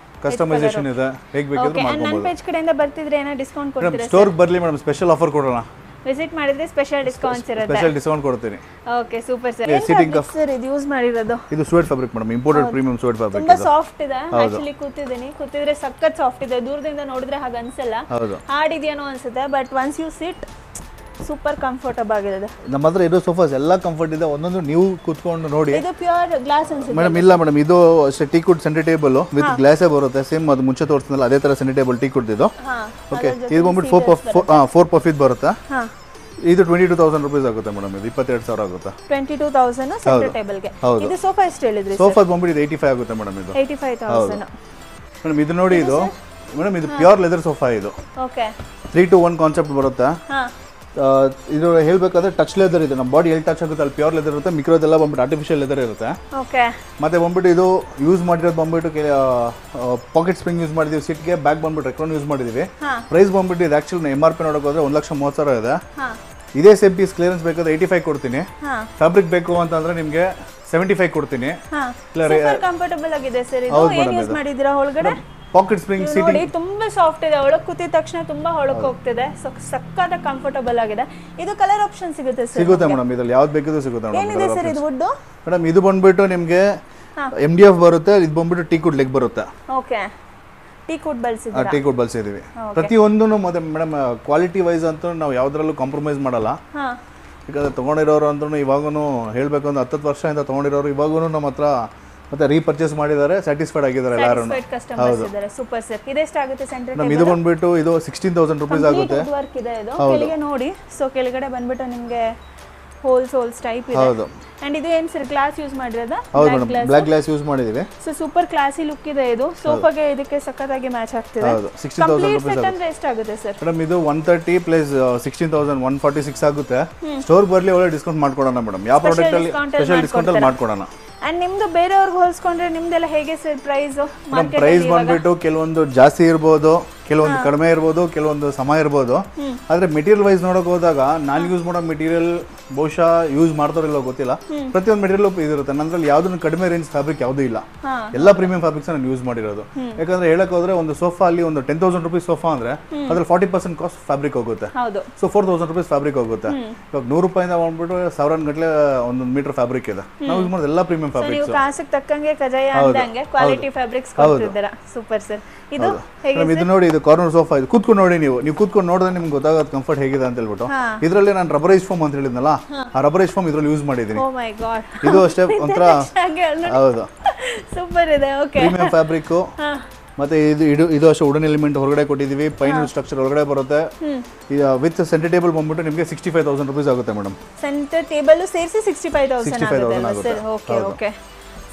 ಕಸ್ಟಮೈಸೇಷನ್ ಇದೆ, ಹೇಗೆ ಬೇಕಿದ್ರೆ ಮಾಡ್ಕೊಬೋದು. ನನ್ನ ಪೇಜ್ ಕಡೆಯಿಂದ ಬರ್ತಿದ್ರೆ ಏನೋ ಡಿಸ್ಕೌಂಟ್ ಕೊಡ್ತೀರಾ? ಸ್ಟೋರ್ ಬರಲಿ ಮೇಡಮ್, ಸ್ಪೆಷಲ್ ಆಫರ್ ಕೊಡೋಣ. ವಿಸಿಟ್ ಮಾಡಿದ್ರೆ ಸ್ಪೆಷಲ್ ಡಿಸ್ಕೌಂಟ್ಸ್ ಇರುತ್ತೆ. ಸ್ಪೆಷಲ್ ಡಿಸ್ಕೌಂಟ್ ಕೊಡ್ತೀನಿ. Okay super sir. ಸರ್ ಇದು ಯೂಸ್ ಮಾಡಿರೋದು ಇದು sweet fabric madam, imported premium sweet fabric. ತುಂಬಾ ಸಾಫ್ಟ್ ಇದೆ. ಆಕ್ಚುಲಿ ಕೂತಿದ್ರೆ ಸಖತ್ ಸಾಫ್ಟ್ ಇದೆ. ದೂರದಿಂದ ನೋಡಿದ್ರೆ ಹಾಗೆ ಅನ್ಸಲ್ಲ, ಹಾರ್ಡ್ ಇದೆಯೇನೋ ಅನ್ಸುತ್ತೆ. But once you sit super comfortable ಆಗಿದೆ. ನಮ್ಮ ಹತ್ರ ಇರೋ ಸೋಫಾಸ್ ಎಲ್ಲ ಕಂಫರ್ಟ್ ಇದೆ. ಒಂದೊಂದು ನೀವು ಕೂತ್ಕೊಂಡು ನೋಡಿ. ಇದು ಪ್ಯೂರ್ ಗ್ಲಾಸ್ ಅನ್ಸುತ್ತೆ ಮೇಡಮ್. ಇಲ್ಲ ಮೇಡಮ್, ಇದು ಅಷ್ಟೇ ಟೀಕುಡ್ ಸೆಂಟರ್ ಟೇಬಲ್ ವಿತ್ ಗ್ಲಾಸೇ ಬರುತ್ತೆ. ಸೇಮ್ ಅದು ಮುಂಚೆ ತೋರಿಸಿದ್ನಲ್ಲ ಅದೇ ತರ ಸೆಂಟರ್ ಟೇಬಲ್ ಟೀಕುಡ್ ಇದು. ಓಕೆ, ಇದು ಬಂದ್ಬಿಟ್ಟು 4 ಪಫ್ ಇದು ಬರುತ್ತೆ. ಇದು 22,000 ರುಪೀಸ್ ಆಗುತ್ತೆ ಮೇಡಮ್. ಇದು 22,000 ಆಗುತ್ತೆ. 22,000 ಸೆಂಟರ್ ಟೇಬಲ್ಗೆ. ಇದು ಸೋಫಾ ಎಷ್ಟು ಹೇಳಿದ್ರಿ? ಸೋಫಾ ಬಂದ್ಬಿಟ್ಟು 85 ಆಗುತ್ತೆ ಮೇಡಮ್. ಇದು 85,000 ಮೇಡಮ್. ಇದು ನೋಡಿ, ಇದು ಮೇಡಮ್ ಇದು ಪ್ಯೂರ್ ಲೆದರ್ ಸೋಫಾ. ಇದು ಓಕೆ 3-2-1 ಕಾನ್ಸೆಪ್ಟ್ ಬರುತ್ತೆ. ಇದು ಹೇಳ್ಬೇಕಾದ್ರೆ ಟಚ್ ಲೆದರ್ ಇದೆ. ನಮ್ಮ ಬಾಡಿ ಎಲ್ಲಿ ಟಚ್ ಆಗುತ್ತೆ ಅಲ್ಲಿ ಪ್ಯೂರ್ ಲೆದರ್ ಇರುತ್ತೆ. ಮಿಕ್ರೋದೆಲ್ಲ ಬಂದ್ಬಿಟ್ಟು ಆರ್ಟಿಫಿಷಿಯಲ್ ಲೆದರ್ ಇರುತ್ತೆ. ಮತ್ತೆ ಬಂದ್ಬಿಟ್ಟು ಇದು ಯೂಸ್ ಮಾಡಿರೋದು ಬಂದ್ಬಿಟ್ಟು ಪಾಕೆಟ್ ಸ್ಪ್ರಿಂಗ್ ಯೂಸ್ ಮಾಡಿದೀವಿ. ಸೀಟ್ಗೆ ಬ್ಯಾಕ್ ಬಂದ್ಬಿಟ್ಟು ರೆಕ್ರೋನ್ ಯೂಸ್ ಮಾಡಿದೀವಿ. ಪ್ರೈಸ್ ಬಂದ್ಬಿಟ್ಟು ಇದು ಆಕ್ಚುಲಿ MRP ನೋಡೋಕೆ ಹೋದ್ರೆ 1,30,000 ಇದೆ. ಇದೇ ಸೇಮ್ ಪೀಸ್ ಕ್ಲಿಯರೆನ್ಸ್ ಬೇಕಾದ್ರೆ 85 ಕೊಡ್ತೀನಿ. ಫ್ಯಾಬ್ರಿಕ್ ಬೇಕು ಅಂತಂದ್ರೆ ನಿಮಗೆ 75 ಕೊಡ್ತೀನಿ. ಕಂಫರ್ಟಬಲ್ ಆಗಿದೆ ಸರ್. ಇದು ಏನು ಯೂಸ್ ಮಾಡಿದಿರಾ ಒಳಗಡೆ? ಪಾಕೆಟ್ ಸ್ಪ್ರಿಂಗ್ ಸೀಟಿಂಗ್ ನೋಡಿ ತುಂಬಾ ಸಾಫ್ಟ್ ಇದೆ. ಒಳಗೆ ಕೂತಿದ ತಕ್ಷಣ ತುಂಬಾ ಹೊಳಕ್ಕೆ ಹೋಗ್ತಿದೆ. ಸಕ್ಕತ್ತ ಕಂಫರ್ಟಬಲ್ ಆಗಿದೆ. ಇದು ಕಲರ್ ಆಪ್ಷನ್ ಸಿಗುತ್ತೆ ಸರ್? ಸಿಗುತ್ತೆ ಮೇಡಮ್. ಇದರಲ್ಲಿ ಯಾವ್ದು ಬೇಕಿದ್ರು ಸಿಗುತ್ತೆ ಮೇಡಮ್. ಏನಿದೆ ಸರ್ ಇದು ವುಡ್? ಮೇಡಮ್ ಇದು ಬಂದ್ಬಿಟ್ಟು ನಿಮಗೆ MDF ಬರುತ್ತೆ. ಇದು ಬಂದ್ಬಿಟ್ಟು ಟೀಕುಡ್ ಲೆಗ್ ಬರುತ್ತೆ. ಓಕೆ, ಟೀಕುಡ್ ಬಳಸಿದ್ದೀರಾ? ಟೀಕುಡ್ ಬಳಸಿದೀವಿ. ಪ್ರತಿಯೊಂದು ಮತ್ತೆ ಮೇಡಮ್ ಕ್ವಾಲಿಟಿ ವೈಸ್ ಅಂತೂ ನಾವು ಯಾವ್ದ್ರಲ್ಲೂ ಕಾಂಪ್ರಮೈಸ್ ಮಾಡಲ್ಲ. ಯಾಕಂದ್ರೆ ತಗೊಂಡಿರೋರು ಅಂತೂ ಇವಾಗೂ ಹೇಳ್ಬೇಕು ಅಂದ್ರೆ 10 ವರ್ಷದಿಂದ ತಗೊಂಡಿರೋರು ಇವಾಗೂ ನಮ್ಮ ಹತ್ರ ಮತ್ತೆ ರೀಪರ್ಚೇಸ್ ಮಾಡಿದ್ದಾರೆ, ಸ್ಯಾಟಿಸ್ಫೈಡ್ ಆಗಿದ್ದಾರೆ ಎಲ್ಲರೂ. ಹೌದು, ಸೂಪರ್ ಸರ್. ಇದೆಷ್ಟಾಗುತ್ತೆ ಸೆಂಟರ್ ಟೇಬಲ್? ಇದು ಬಂದ್ಬಿಟ್ಟು ಇದು 16,000 ರುಪೀಸ್ ಆಗುತ್ತೆ. ವರ್ಕ್ ಇದೆ ಇದು. ಕೆಳಗೆ ನೋಡಿ, ಸೊ ಕೆಳಗಡೆ ಬಂದ್ಬಿಟ್ಟು ನಿಮಗೆ ಹೋಲ್ಸ್ ಟೈಪ್ ಇದೆ. ಹೌದು. ಅಂಡ್ ಇದು ಏನು ಸರ್ ಗ್ಲಾಸ್ ಯೂಸ್ ಮಾಡಿರೋದಾ? ಹೌದು ಮೇಡಮ್, ಬ್ಲಾಕ್ ಗ್ಲಾಸ್ ಯೂಸ್ ಮಾಡಿದೀವಿ. ಸೊ ಸೂಪರ್ ಕ್ಲಾಸಿ ಲುಕ್ ಇದೆ ಇದು. ಸೋಫಾಗೆ ಇದಕ್ಕೆ ಸಕ್ಕತ್ತಾಗಿ ಮ್ಯಾಚ್ ಆಗ್ತಿದೆ. ಹೌದು, 16,000 ರುಪೀಸ್ ಅಂದ್ರೆ ಎಷ್ಟಾಗುತ್ತೆ ಸರ್? ಮೇಡಮ್ ಇದು 130 ಪ್ಲಸ್ 16,000 146 ಆಗುತ್ತೆ. ಸ್ಟೋರ್ ಬರ್ಲಿ ಒಳ್ಳೆ ಡಿಸ್ಕೌಂಟ್ ಮಾಡ್ಕೊಡೋಣ ಮೇಡಮ್. ಯಾವ ಪ್ರಾಡಕ್ಟ್ ಅಲ್ಲಿ ಸ್ಪೆಷಲ್ ಡಿಸ್ಕೌಂಟ್ ಅಲ್ಲಿ ಮಾಡ್ಕೊಡೋಣ. ಅಂಡ್ ನಿಮ್ದು ಬೇರೆಯವ್ರಿಗೆ ಹೋಲಿಸ್ಕೊಂಡ್ರೆ ನಿಮ್ದೆಲ್ಲ ಹೇಗೆ ಸರ್ ಪ್ರೈಸ್? ಪ್ರೈಸ್ ಬಂದ್ಬಿಟ್ಟು ಕೆಲವೊಂದು ಜಾಸ್ತಿ ಇರ್ಬೋದು, ಕೆಲವೊಂದು ಕಡಿಮೆ ಇರ್ಬೋದು, ಕೆಲವೊಂದು ಸಮ ಇರ್ಬೋದು. ಆದ್ರೆ ಮೆಟೀರಿಯಲ್ ವೈಸ್ ನೋಡಕ್ ಹೋದಾಗ ನಾನು ಯೂಸ್ ಮಾಡೋ ಮೆಟೀರಿಯಲ್ ಬಹುಶಃ ಯೂಸ್ ಮಾಡ್ತಾರಿಲ್ಲ ಗೊತ್ತಿಲ್ಲ. ಪ್ರತಿಯೊಂದು ಮೆಟೀರಿಯಲ್ ಇದಿರುತ್ತೆ. ನನ್ನಲ್ಲಿ ಯಾವ್ದನ್ನು ಕಡಿಮೆ ರೇಂಜ್ ಫ್ಯಾಬ್ರಿಕ್ ಯಾವ್ದು ಇಲ್ಲ. ಎಲ್ಲ ಪ್ರೀಮಿಯಂ ಫ್ಯಾಬ್ರಿಕ್ಸ್ ನಾನು ಯೂಸ್ ಮಾಡಿರೋದು. ಯಾಕಂದ್ರೆ ಹೇಳಕ್ ಹೋದ್ರೆ ಒಂದು ಸೋಫಾ ಅಲ್ಲಿ ಒಂದು 10,000 ರುಪೀಸ್ ಸೋಫಾ ಅಂದ್ರೆ ಅದ್ರಲ್ಲಿ 40% ಕಾಸ್ಟ್ ಫ್ಯಾಬ್ರಿಕ್ ಹೋಗುತ್ತೆ. ಸೊ 4,000 ರುಪೀಸ್ ಫ್ಯಾಬ್ರಿಕ್ ಹೋಗುತ್ತೆ. ಇವಾಗ 100 ರೂಪಾಯಿಂದ ಬಂದ್ಬಿಟ್ಟು 1,000 ಗಟ್ಟಲೆ 1 ಮೀಟರ್ ಫ್ಯಾಬ್ರಿಕ್ ಇದೆ. ನಾವು ಯೂಸ್ ಮಾಡೋದು ಎಲ್ಲ ಪ್ರೀಮಿಯಂ ಫ್ಯಾಬ್ರಿಕ್ಸ್. ಕಾಸಕ್ಕೆ ತಕ್ಕಂಗೆ ಕಜಾಯ ಅಂದಂಗೆ ಕ್ವಾಲಿಟಿ ಫ್ಯಾಬ್ರಿಕ್ಸ್ ಕೊಡ್ತಿದ್ದೀರಾ. Super sir. ಇದು ಹೇಗೆ? ಇದು ನೋಡಿ, ಇದು ಕಾರ್ನರ್ ಸೋಫಾ. ಇದು ಕೂತ್ಕೊಂಡು ನೋಡಿ, ನೀವು ಕೂತ್ಕೊಂಡು ನೋಡಿದ್ರೆ ನಿಮ್ಗೆ ಗೊತ್ತಾಗೋದು ಕಂಫರ್ಟ್ ಹೇಗಿದೆ ಅಂತ ಹೇಳ್ಬಿಟ್ಟು. ಇದರಲ್ಲಿ ನಾನು ರಬರೈಸ್ ಫೋಮ್ ಅಂತ ಹೇಳಿದ್ನಲ್ಲ, ಆ ರಬರೈಸ್ ಫೋಮ್ ಇದ್ರಲ್ಲಿ ಯೂಸ್ ಮಾಡಿದ್ದೀನಿ. ಓ ಮೈ ಗಾಡ್, ಇದು ಅಷ್ಟೇ ಒಂಥರ ಹೌದು ಸೂಪರ್ ಇದೆ. Okay, premium fabric. ಮತ್ತೆ ಇದು ಅಷ್ಟೇ ವುಡನ್ ಎಲಿಮೆಂಟ್ ಹೊರಗಡೆ ಕೊಟ್ಟಿದ್ದೀವಿ. ಪೈನ್ ಸ್ಟ್ರಕ್ಚರ್ ಹೊರಗಡೆ ಬರುತ್ತೆ. ವಿತ್ ಸೆಂಟರ್ ಟೇಬಲ್ ಬಂದ್ಬಿಟ್ಟು ನಿಮಗೆ 65,000 ರುಪೀಸ್ ಆಗುತ್ತೆ ಮೇಡಮ್. ಸೆಂಟರ್ ಟೇಬಲ್ ಸೇರಿಸಿ 65,000 ಆಗುತ್ತೆ. ಓಕೆ ಓಕೆ,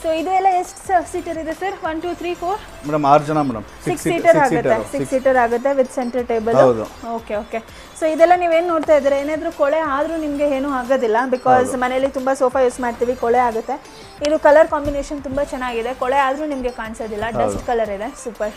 ಸೊ ಇದು ಎಲ್ಲ ಎಷ್ಟು ಸೀಟರ್ ಇದೆ ಸರ್? 1 2 3 4 ಮೇಡಮ್ 6 ಜನ ಮೇಡಮ್. 6 ಸೀಟರ್ ಆಗುತ್ತೆ. 6 ಸೀಟರ್ ಆಗುತ್ತೆ ವಿತ್ ಸೆಂಟರ್ ಟೇಬಲ್. ಹೌದು. Okay okay. ಸೊ ಇದೆಲ್ಲ ನೀವೇನು ನೋಡ್ತಾ ಇದ್ದೀರಾ, ಏನಾದರೂ ಕೊಳೆ ಆದರೂ ನಿಮಗೆ ಏನೂ ಆಗೋದಿಲ್ಲ. ಬಿಕಾಸ್ ಮನೇಲಿ ತುಂಬ ಸೋಫಾ ಯೂಸ್ ಮಾಡ್ತೀವಿ, ಕೊಳೆ ಆಗುತ್ತೆ. ಇದು ಕಲರ್ ಕಾಂಬಿನೇಷನ್ ತುಂಬ ಚೆನ್ನಾಗಿದೆ, ಕೊಳೆ ಆದರೂ ನಿಮಗೆ ಕಾಣಿಸೋದಿಲ್ಲ. ಡಸ್ಟ್ ಕಲರ್ ಇದೆ, ಸೂಪರ್.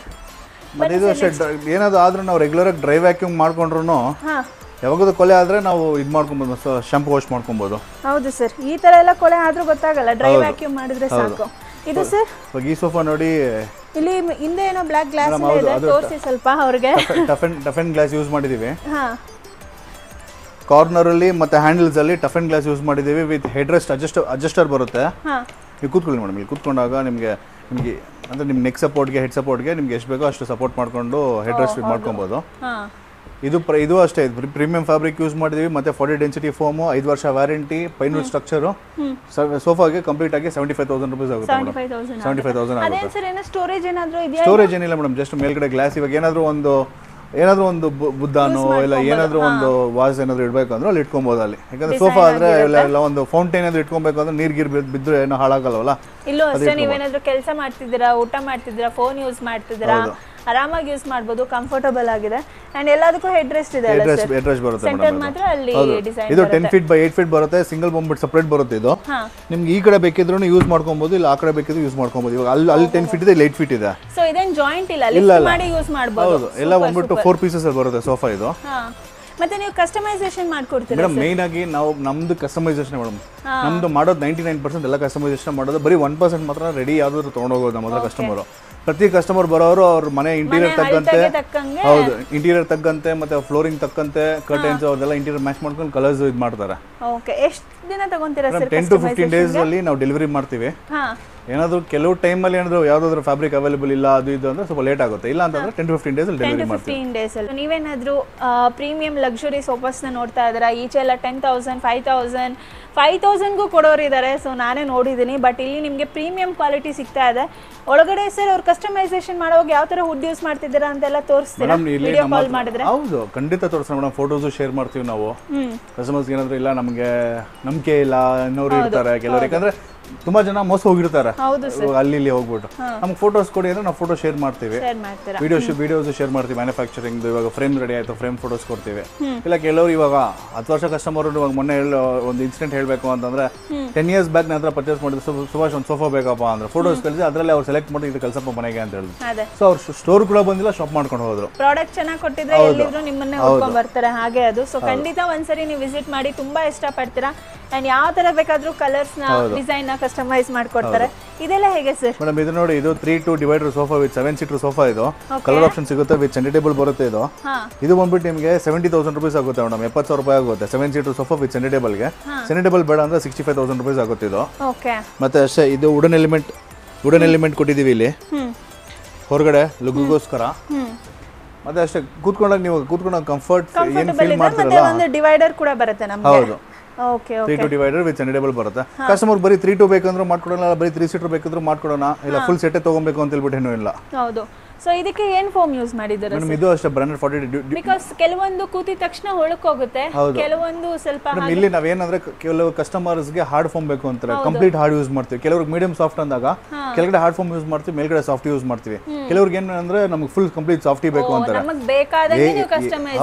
ಮತ್ತೆ ಇದು ಅಷ್ಟೇ, ಏನಾದರೂ ಆದರೂ ನಾವು ರೆಗ್ಯುಲರಾಗಿ ಡ್ರೈ ವ್ಯಾಕ್ಯೂಮ್ ಮಾಡ್ಕೊಂಡ್ರು ಹಾಂ, ಯಾವಾಗದು ಕೊಲೆ ಆದರೆ ನಾವು ಇದು ಮಾಡ್ಕೊಬೋದು, ಶಾಂಪು ವಾಶ್ ಮಾಡ್ಕೊಬೋದು. ಹೌದು ಸರ್. ಈ ಥರ ಎಲ್ಲ ಕೊಳೆ ಆದರೂ ಗೊತ್ತಾಗಲ್ಲ, ಡ್ರೈ ವ್ಯಾಕ್ಯೂಮ್ ಮಾಡಿದ್ರೆ ಸಾಕು. ಇದು ಸರ್ ಇವಾಗ ಈ ಸೋಫಾ ನೋಡಿ, ಇಲ್ಲಿ ಹಿಂದೆ ಏನೋ ಬ್ಲ್ಯಾಕ್ ಗ್ಲಾಸ್ ಇದೆ, ತೋರಿಸಿ ಸ್ವಲ್ಪ ಅವ್ರಿಗೆ. ಟಫನ್ ಗ್ಲಾಸ್ ಯೂಸ್ ಮಾಡಿದ್ದೀವಿ. ಹಾಂ, ಕಾರ್ನರಲ್ಲಿ ಮತ್ತು ಹ್ಯಾಂಡಲ್ಸಲ್ಲಿ ಟಫನ್ ಗ್ಲಾಸ್ ಯೂಸ್ ಮಾಡಿದ್ದೀವಿ. ವಿತ್ ಹೆಡ್ ರೆಸ್ಟ್ ಅಡ್ಜಸ್ಟರ್ ಬರುತ್ತೆ. ಹಾಂ, ನೀವು ಕೂತ್ಕೊಳ್ಳಿ ಮೇಡಮ್. ಇಲ್ಲಿ ಕೂತ್ಕೊಂಡಾಗ ನಿಮಗೆ ಅಂದರೆ ನಿಮ್ಮ ನೆಕ್ ಸಪೋರ್ಟ್ಗೆ, ಹೆಡ್ ಸಪೋರ್ಟ್ಗೆ ನಿಮ್ಗೆ ಎಷ್ಟು ಬೇಕೋ ಅಷ್ಟು ಸಪೋರ್ಟ್ ಮಾಡಿಕೊಂಡು ಹೆಡ್ ರೆಸ್ಟ್ ಮಾಡ್ಕೊಬೋದು. ಹಾಂ, ಇದು ಅಷ್ಟೇ, ಪ್ರೀಮಿಯಂ ಫ್ಯಾಬ್ರಿಕ್ ಯೂಸ್ ಮಾಡಿದ್ದೀವಿ. ಮತ್ತು 40 ಡೆನ್ಸಿಟಿ ಫೋಮು, 5 ವರ್ಷ ವ್ಯಾರಂಟಿ, ಪೈನ್ವುಡ್ ಸ್ಟ್ರಕ್ಚರು. ಸೋಫಾಗೆ ಕಂಪ್ಲೀಟ್ ಆಗಿ 75,000 ರೂಪೀಸ್ ಆಗುತ್ತೆ. 75,000 ಆಗುತ್ತೆ. ಸ್ಟೋರೇಜ್ ಏನಿಲ್ಲ ಮೇಡಮ್, ಜಸ್ಟ್ ಮೇಲ್ಗಡೆ ಗ್ಲಾಸ್. ಇವಾಗ ಏನಾದರೂ ಒಂದು ಬುದ್ಧಾನೋ ಇಲ್ಲ ಏನಾದರೂ ಒಂದು ವಾಸ್ ಏನಾದರೂ ಇಡಬೇಕು ಅಂದ್ರೆ ಅಲ್ಲಿ ಇಟ್ಕೊಬೋದು ಅಲ್ಲಿ. ಯಾಕಂದ್ರೆ ಸೋಫಾ ಆದರೆ ಇಲ್ಲ ಒಂದು ಫೌಂಟೇನ್ ಏನಾದರೂ ಇಟ್ಕೊಬೇಕು ಅಂದ್ರೆ ನೀರು ಬಿದ್ದರೆ ಏನೋ ಹಾಳಾಗಲ್ವಲ್ಲ. ಇಲ್ಲೂ ಅಷ್ಟೇ, ನೀವೇನಾದರೂ ಕೆಲಸ ಮಾಡ್ತಿದ್ದೀರಾ, ಊಟ ಮಾಡ್ತಿದ್ದೀರಾ, ಫೋನ್ ಯೂಸ್ ಮಾಡ್ತಿದ್ದೀರಾ, ಆರಾಮಾಗಿ ಯೂಸ್ ಮಾಡಬಹುದು. ಕಂಫರ್ಟಬಲ್ ಆಗಿದೆ ಅಂಡ್ ಎಲ್ಲದಕ್ಕೂ ಹೆಡ್ ರೆಸ್ಟ್ ಇದೆ. ಹೆಡ್ ರೆಸ್ಟ್ ಬರುತ್ತೆ ಸೆಂಟರ್ ಮಾತ್ರ ಅಲ್ಲಿ ಡಿಸೈನ್. ಇದು 10 ಫೀಟ್ ಬೈ 8 ಫೀಟ್ ಬರುತ್ತೆ. ಸಿಂಗಲ್ ಬಂಬಿಟ್ ಸಪರೇಟ್ ಬರುತ್ತೆ. ಇದು ನಿಮ್ಗೆ ಈ ಕಡೆ ಬೇಕಿದ್ರೂ ಯೂಸ್ ಮಾಡ್ಕೊಬಹುದು, ಇಲ್ಲ ಆ ಕಡೆ ಬೇಕಿದ್ರು ಯೂಸ್ ಮಾಡ್ಕೊಬಹುದು. ಇವಾಗ ಅಲ್ಲಿ 10 ಫೀಟ್ ಇದೆ, ಇಲ್ಲಿ 8 ಫೀಟ್ ಇದೆ. ಸೊ ಇದೇನ್ ಜಾಯಿಂಟ್ ಇಲ್ಲ, ಲಿಫ್ಟ್ ಮಾಡಿ ಯೂಸ್ ಮಾಡಬಹುದು. ಹೌದು, ಎಲ್ಲ ಬಂದ್ಬಿಟ್ಟು 4 ಪೀಸಸ್ ಅಲ್ಲಿ ಬರುತ್ತೆ ಸೋಫಾ ಇದು. ಮತ್ತೆ ನೀವು ಕಸ್ಟಮೈಸೇಷನ್ ಮಾಡ್ಕೊಡ್ತೀರಾ ಮೇಡಮ್? ಮೇನ್ ಆಗಿ ನಮ್ದು ಕಸ್ಟಮೈಸೇಷನ್ ಮೇಡಮ್. ನಮ್ದು ಮಾಡೋದು 99% ಎಲ್ಲ ಕಸ್ಟಮೈಸೇಷನ್ ಮಾಡೋದು. ಬರೀ 1% ಮಾತ್ರ ರೆಡಿ ಯಾವ್ದಾದ್ರು ತೊಗೊಂಡೋಗೋದು ನಮ್ಮ ಕಸ್ಟಮರ್. ಪ್ರತಿ ಕಸ್ಟಮರ್ ಬರೋರು ಅವ್ರ ಮನೆ ಇಂಟೀರಿಯರ್ ತಕ್ಕಂತೆ, ಹೌದು, ಇಂಟೀರಿಯರ್ ತಕ್ಕಂತೆ ಮತ್ತೆ ಫ್ಲೋರಿಂಗ್ ತಕ್ಕಂತೆ ಕರ್ಟನ್ಸ್ ಅದೆಲ್ಲ ಇಂಟೀರಿಯರ್ ಮ್ಯಾಚ್ ಮಾಡ್ಕೊಂಡು ಕಲರ್ಸ್ ಇದು ಮಾಡ್ತಾರೆ. ಓಕೆ, ಎಷ್ಟು ದಿನ ತಗೊಂತೀರಾ ಸರ್? 10 to 15 ಡೇಸ್ ಅಲ್ಲಿ ನಾವು ಡೆಲಿವರಿ ಮಾಡ್ತೀವಿ. ಏನಾದರೂ ಕೆಲವು ಟೈಮಲ್ಲಿ ಏನಾದರೂ ಯಾವುದಾದ್ರೂ ಫ್ಯಾಬ್ರಿಕ್ ಅವೈಲೇಬಲ್ ಇಲ್ಲ ಅದು ಇದು ಅಂದ್ರೆ ಸ್ವಲ್ಪ ಲೇಟ್ ಆಗುತ್ತೆ. ಇಲ್ಲ ಅಂತಂದ್ರೆ 10 to 15 ಡೇಸ್ ಅಲ್ಲಿ ಡೆಲಿವರಿ ಮಾಡ್ತೀವಿ. 15 ಡೇಸ್ ಅಲ್ಲಿ ನೀವೇನಾದರೂ ಪ್ರೀಮಿಯಂ ಲಕ್ಸುರಿ ಸೋಫಾಸ್ನ ನೋಡ್ತಾ ಇದ್ದೀರಾ? ಈಚೆಲ್ಲ 10,000 5,000ಗೂ ಕೊಡೋರಿದ್ದಾರೆ. ಸೊ ನಾನೇ ನೋಡಿದ್ದೀನಿ. ಬಟ್ ಇಲ್ಲಿ ನಿಮಗೆ ಪ್ರೀಮಿಯಂ ಕ್ವಾಲಿಟಿ ಸಿಗ್ತಾ ಇದೆ. ಒಳಗಡೆ ಸರ್ ಅವ್ರು ಕಸ್ಟಮೈಸೇಷನ್ ಮಾಡುವಾಗ ಯಾವ ಥರ ವುಡ್ ಯೂಸ್ ಮಾಡ್ತಿದ್ದೀರಾ ಅಂತೆಲ್ಲ ತೋರಿಸ್ತೀರಾ ವಿಡಿಯೋ ಕಾಲ್ ಮಾಡಿದ್ರೆ? ಹೌದು, ಖಂಡಿತ ತೋರಿಸ್ತೀವಿ ಮೇಡಮ್. ಫೋಟೋಸು ಶೇರ್ ಮಾಡ್ತೀವಿ ನಾವು. ಕಸ್ಟಮರ್ಸ್ಗೆ ಏನಾದರೂ ಇಲ್ಲ ನಮಗೆ ನಂಬಿಕೆ ಇಲ್ಲ ಅನ್ನೋರು ಇರ್ತಾರೆ ಕೆಲವರು. ಯಾಕಂದ್ರೆ ತುಂಬಾ ಜನ ಮೋಸ ಹೋಗಿರ್ತಾರೆ ಅಲ್ಲಿ ಇಲ್ಲಿ ಹೋಗ್ಬಿಟ್ಟು. ನಮ್ಗೆ ಫೋಟೋಸ್ ಕೊಡಿ ಅಂದ್ರೆ ನಾವು ಫೋಟೋ ಶೇರ್ ಮಾಡ್ತೀವಿ, ವಿಡಿಯೋಸ್ ಶೇರ್ ಮಾಡ್ತೀವಿ. ಮ್ಯಾನುಫ್ಯಾಕ್ಚರಿಂಗ್ ಇವಾಗ ಫ್ರೇಮ್ ರೆಡಿ ಆಯ್ತು, ಫ್ರೇಮ್ ಫೋಟೋಸ್ ಕೊಡ್ತೀವಿ. ಇಲ್ಲ ಕೆಲವರು ಇವಾಗ 10 ವರ್ಷ ಕಸ್ಟಮರ್ ಇವಾಗ ಮೊನ್ನೆ ಒಂದು ಇನ್ಸಿಡೆಂಟ್ ಹೇಳಬೇಕು ಅಂತಂದ್ರೆ 10 years ಬ್ಯಾಕ್ ನನ್ನ ಹತ್ರ ಪರ್ಚೇಸ್ ಮಾಡಿದ್ರು, ಸುಭಾಷ್ ಒಂದು ಸೋಫಾ ಬೇಕಪ್ಪ ಅಂದ್ರೆ ಫೋಟೋಸ್ ಕಳಿಸಿ ಅದರಲ್ಲಿ ಅವ್ರು ಸೆಲೆಕ್ಟ್ ಮಾಡಿ ಇದು ಕಳ್ಸಪ್ಪ ಮನೆಗೆ ಅಂತ ಹೇಳಿದ್ರು. ಸೊ ಅವ್ರು ಸ್ಟೋರ್ ಕೂಡ ಬಂದಿಲ್ಲ, ಶಾಪ್ ಮಾಡ್ಕೊಂಡು ಹೋದ್ರು. ಪ್ರಾಡಕ್ಟ್ ಚೆನ್ನಾಗಿ ಕೊಟ್ಟಿದ್ರೆ ಎಲ್ಲಿದ್ರು ನಿಮ್ಮನ್ನೇ ಹುಡ್ಕೊಂಡ್ ಬರ್ತಾರೆ. ಹಾಗೆ ಅದು. ಸೊ ಖಂಡಿತ ಒಂದ್ಸರಿ ನೀವು ವಿಸಿಟ್ ಮಾಡಿ, ತುಂಬಾ ಇಷ್ಟಪಡ್ತೀರಾ. ಅಂಡ್ ಯಾವ ತರ ಬೇಕಾದ್ರೂ ಕಲರ್ಸ್ ನ ಡಿಸೈನ್ ನ ಕಸ್ಟಮೈಸ್ ಮಾಡ್ಕೊಡ್ತಾರೆ. ಇದೆಲ್ಲ ಹೇಗೆ ಸರ್? ಮೇಡಮ್ ಇದು ನೋಡಿ, ಇದು 3-2 divider sofa with 7 seater sofa. ಇದು ಕಲರ್ ಆಪ್ಷನ್ ಸಿಗುತ್ತೆ, ವಿತ್ ಸೆಂಟರ್ ಟೇಬಲ್ ಬರುತ್ತೆ. ಇದು ಬಂದ್ಬಿಟ್ಟು ನಿಮಗೆ 70,000 ರೂಪೀಸ್ ಆಗುತ್ತೆ ಮೇಡಮ್. 70,000 ರೂಪಾಯಿ ಆಗುತ್ತೆ 7 ಸೀಟರ್ ಸೋಫಾ ವಿತ್ ಸೆಂಟರ್ ಟೇಬಲ್ಗೆ. ಸೆಂಟರ್ ಟೇಬಲ್ ಬೇಡ ಅಂದ್ರೆ 65,000 ರೂಪೀಸ್ ಆಗುತ್ತೆ ಇದು. ಮತ್ತೆ ಅಷ್ಟೇ, ಇದು ವುಡನ್ ಎಲಿಮೆಂಟ್ ಕೊಟ್ಟಿದ್ದೀವಿ ಇಲ್ಲಿ ಹೊರಗಡೆ ಲುಕ್ಗೋಸ್ಕರ. ಮತ್ತೆ ಅಷ್ಟೇ, ಕೂತ್ಕೊಂಡಾಗ ಕಂಫರ್ಟ್ ಏನ್ ಫೀಲ್ ಮಾಡ್ತಿರಲ್ಲ. ಒಂದು ಡಿವೈಡರ್ ಕೂಡ ಬರುತ್ತೆ ನಮಗೆ. ಹೌದು, 3-2 ಡಿವೈಡರ್ ವಿತ್ ಸೆಂಟರ್ ಟೇಬಲ್ ಬರುತ್ತೆ. ಕಸ್ಟಮರ್ ಬರೀ 3-2 ಬೇಕಂದ್ರೆ ಮಾಡ್ಕೊಡೋಣ, ಬರೀ 3 ಸೀಟರ್ ಬೇಕಂದ್ರೆ ಮಾಡ್ಕೊಡೋಣ, ಇಲ್ಲ ಫುಲ್ ಸೆಟ್ ತಗೊಬೇಕು ಅಂತ ಹೇಳ್ಬಿಟ್ಟು ಏನೂ ಇಲ್ಲ. ಹೌದು. ಸೊ ಇದಕ್ಕೆ ಏನು ಫೋಮ್ ಯೂಸ್ ಮಾಡಿದ್ದಾರೆ ಮೇಡಮ್? ಇದು ಅಷ್ಟೇ ಬ್ರಾಂಡೆಡ್ 40. ಬಿಕಾಸ್ ಕೆಲವೊಂದು ಕೂತಿದ ತಕ್ಷಣ ಹೋಗುತ್ತೆ, ಕೆಲವೊಂದು ಸ್ವಲ್ಪ. ಇಲ್ಲಿ ನಾವೇನಂದ್ರೆ ಕೆಲವು ಕಸ್ಟಮರ್ಸ್ಗೆ ಹಾರ್ಡ್ ಫೋಮ್ ಬೇಕು ಅಂತಾರೆ, ಕಂಪ್ಲೀಟ್ ಹಾರ್ಡ್ ಯೂಸ್ ಮಾಡ್ತೀವಿ. ಕೆಲವ್ರಿಗೆ ಮೀಡಿಯಂ ಸಾಫ್ಟ್ ಅಂದಾಗ ಕೆಳಗಡೆ ಹಾರ್ಡ್ ಫೋಮ್ ಯೂಸ್ ಮಾಡ್ತೀವಿ, ಮೇಲ್ಗಡೆ ಸಾಫ್ಟ್ ಯೂಸ್ ಮಾಡ್ತೀವಿ. ಕೆಲವ್ರಿಗೆ ಏನಂದ್ರೆ ನಮಗೆ ಫುಲ್ ಕಂಪ್ಲೀಟ್ ಸಾಫ್ಟಿ ಬೇಕು ಅಂತಾರೆ.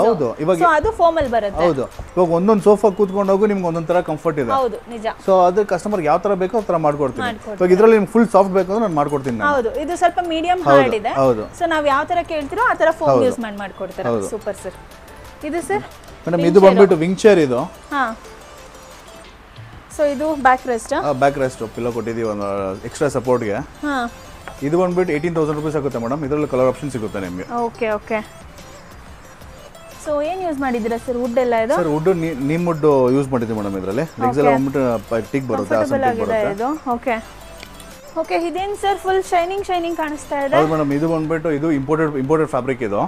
ಹೌದು, ಇವಾಗ ಅದು ಫೋಮ್ ಅಲ್ಲಿ ಬರುತ್ತೆ. ಹೌದು, ಇವಾಗ ಒಂದೊಂದು ಸೋಫಾ ಕೂತ್ಕೊಂಡೋಗು ನಿಮ್ಗೆ ಒಂದೊಂದ್ ತರ ಕಂಫರ್ಟ್ ಇದೆ. ಹೌದು, ನಿಜ. ಸೊ ಅದು ಕಸ್ಟಮರ್ ಯಾವ ತರ ಬೇಕೋ ಆ ತರ ಮಾಡ್ಕೊಡ್ತೀನಿ. ಇವಾಗ ಇದರಲ್ಲಿ ನಿಮ್ಗೆ ಫುಲ್ ಸಾಫ್ಟ್ ಬೇಕು ಅಂದ್ರೆ ನಾನು ಮಾಡ್ಕೊಡ್ತೀನಿ. ಹೌದು, ಇದು ಸ್ವಲ್ಪ ಮೀಡಿಯಂ ಹಾರ್ಡ್ ಇದೆ. ಸೊ ನಾವು ಯಾವ ತರ ಕೇಳ್ತಿರೋ ಆ ತರ ಫೋಮ್ ಯೂಸ್ ಮಾಡ್ಕೊಡ್ತಾರೆ. Super sir. ಇದು ಸರ್ ಮೇಡಮ್, ಇದು ಬಂದ್ಬಿಟ್ಟು ವಿಂಗ್ ಚೇರ್. ಇದು ಸೊ ಇದು ಬ್ಯಾಕ್ ರೆಸ್ಟ್ ಪಿಲ್ಲೋ ಕೊಟ್ಟಿದ್ದೀವಿ ಒಂದು ಎಕ್ಸ್ಟ್ರಾ ಸಪೋರ್ಟ್ಗೆ. ಇದು ಬಂದ್ಬಿಟ್ಟು 18,000 ರೂಪೀಸ್ ಆಗುತ್ತೆ ಮೇಡಮ್. ಇದರಲ್ಲಿ ಕಲರ್ ಆಪ್ಷನ್ ಸಿಗುತ್ತೆ ನಿಮಗೆ. ಓಕೆ. ಸೊ ಏನು ಯೂಸ್ ಮಾಡಿದ್ದೀರಾ ಸರ್? ವುಡ್ ಎಲ್ಲ ಇದೆ sir? Wood neem wood use ಮಾಡಿದ್ದೀವಿ ಮೇಡಮ್. ಇದರಲ್ಲಿ ಲೆಗ್ಸ್ ಎಲ್ಲ ಬಂದ್ಬಿಟ್ಟು ಟಿಕ್ ಬರುತ್ತೆ. ಓಕೆ, ಇದೇನು ಸರ್ ಫುಲ್ ಶೈನಿಂಗ್ ಕಾಣಿಸ್ತಾ ಇದೆ? ಹೌದು ಮೇಡಮ್, ಇದು ಬಂದ್ಬಿಟ್ಟು ಇದು ಇಂಪೋರ್ಟೆಡ್ ಫ್ಯಾಬ್ರಿಕ್. ಇದು